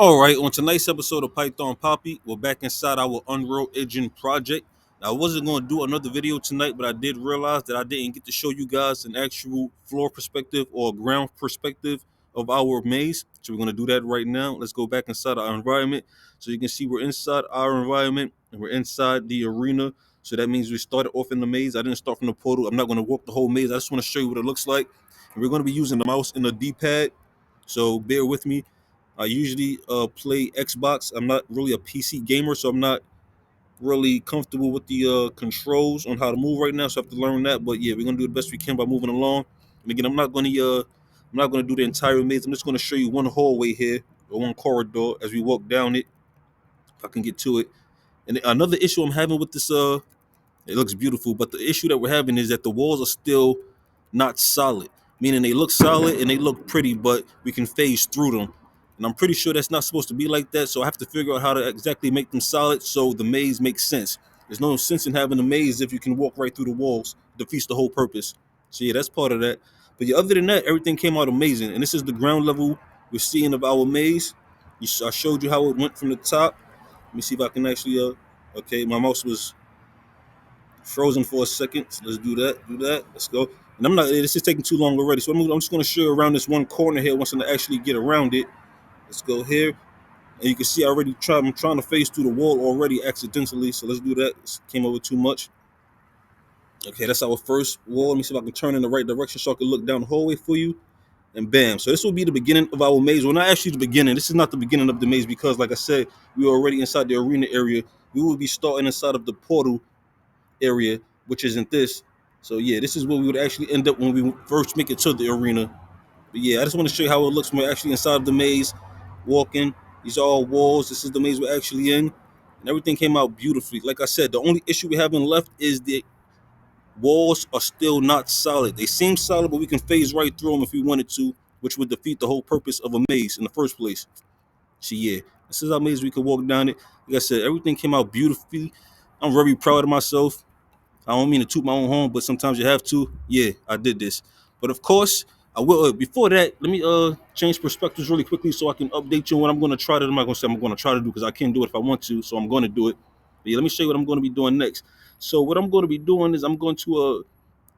All right, on tonight's episode of Python Papi, we're back inside our Unreal Engine project. Now, I wasn't going to do another video tonight, but I did realize that I didn't get to show you guys an actual floor perspective or ground perspective of our maze. So we're going to do that right now. Let's go back inside our environment. So you can see we're inside our environment and we're inside the arena. So that means we started off in the maze. I didn't start from the portal. I'm not going to walk the whole maze. I just want to show you what it looks like. And we're going to be using the mouse and the D-pad. So bear with me. I usually play Xbox. I'm not really a PC gamer, so I'm not really comfortable with the controls on how to move right now. So I have to learn that. But yeah, we're gonna do the best we can by moving along. And again, I'm not gonna do the entire maze. I'm just gonna show you one hallway here or one corridor as we walk down it. If I can get to it. And another issue I'm having with this it looks beautiful, but the issue that we're having is that the walls are still not solid. Meaning they look solid and they look pretty, but we can phase through them. And I'm pretty sure that's not supposed to be like that. So I have to figure out how to exactly make them solid so the maze makes sense. There's no sense in having a maze if you can walk right through the walls. It defeats the whole purpose. So yeah, that's part of that. But yeah, other than that, everything came out amazing. And this is the ground level we're seeing of our maze. I showed you how it went from the top. Let me see if I can actually okay, my mouse was frozen for a second. So let's do that. Do that. Let's go. And I'm not. This is taking too long already. So I'm just going to show you around this one corner here. Once I actually get around it, let's go here. And you can see I already tried. I'm trying to phase through the wall already accidentally. So let's do that. This came over too much. Okay, that's our first wall. Let me see if I can turn in the right direction so I can look down the hallway for you. And bam. So this will be the beginning of our maze. Well, not actually the beginning. This is not the beginning of the maze because, like I said, we are already inside the arena area. We will be starting inside of the portal area, which isn't this. So yeah, this is where we would actually end up when we first make it to the arena. But yeah, I just want to show you how it looks when we're actually inside of the maze, walking. These are all walls. This is the maze we're actually in, and everything came out beautifully. Like I said, the only issue we haven't left is the walls are still not solid. They seem solid, but we can phase right through them if we wanted to, which would defeat the whole purpose of a maze in the first place. So yeah, this is our maze. We could walk down it. Like I said, everything came out beautifully. I'm very proud of myself. I don't mean to toot my own horn, but sometimes you have to. Yeah, I did this. But of course, I will. Before that, let me change perspectives really quickly so I can update you on what I'm going to try to. I'm not going to say I'm going to try to do because I can do it if I want to, so I'm going to do it. But yeah, let me show you what I'm going to be doing next. So what I'm going to be doing is I'm going to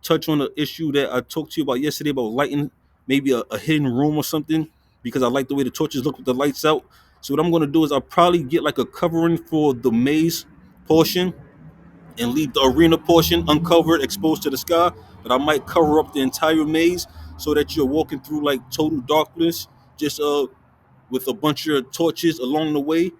touch on the issue that I talked to you about yesterday about lighting maybe a hidden room or something because I like the way the torches look with the lights out. So what I'm going to do is I'll probably get like a covering for the maze portion and leave the arena portion uncovered, exposed to the sky. But I might cover up the entire maze so that you're walking through like total darkness, just with a bunch of torches along the way,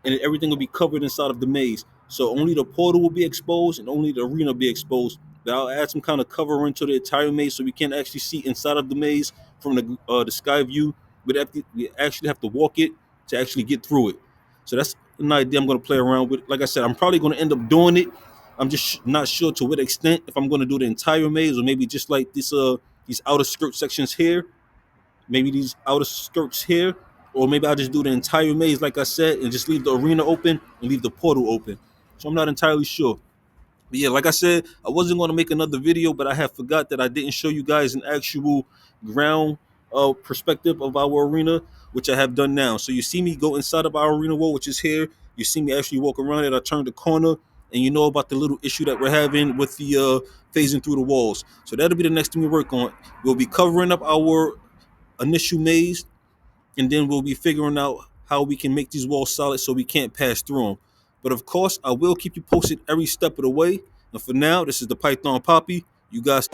and everything will be covered inside of the maze. So only the portal will be exposed and only the arena will be exposed. But I'll add some kind of covering to the entire maze so we can't actually see inside of the maze from the sky view. We actually have to walk it to actually get through it. So that's an idea I'm going to play around with. Like I said, I'm probably going to end up doing it. I'm just not sure to what extent, if I'm going to do the entire maze or maybe just like these outer skirt sections here, maybe these outer skirts here, or maybe I'll just do the entire maze, like I said, and just leave the arena open and leave the portal open. So I'm not entirely sure. But yeah, like I said, I wasn't going to make another video, but I have forgot that I didn't show you guys an actual ground perspective of our arena, which I have done now. So you see me go inside of our arena wall, which is here. You see me actually walk around it. I turned the corner, and you know about the little issue that we're having with the phasing through the walls. So that'll be the next thing we work on. We'll be covering up our initial maze, and then we'll be figuring out how we can make these walls solid so we can't pass through them. But of course, I will keep you posted every step of the way. And for now, this is the Python Poppy. You guys.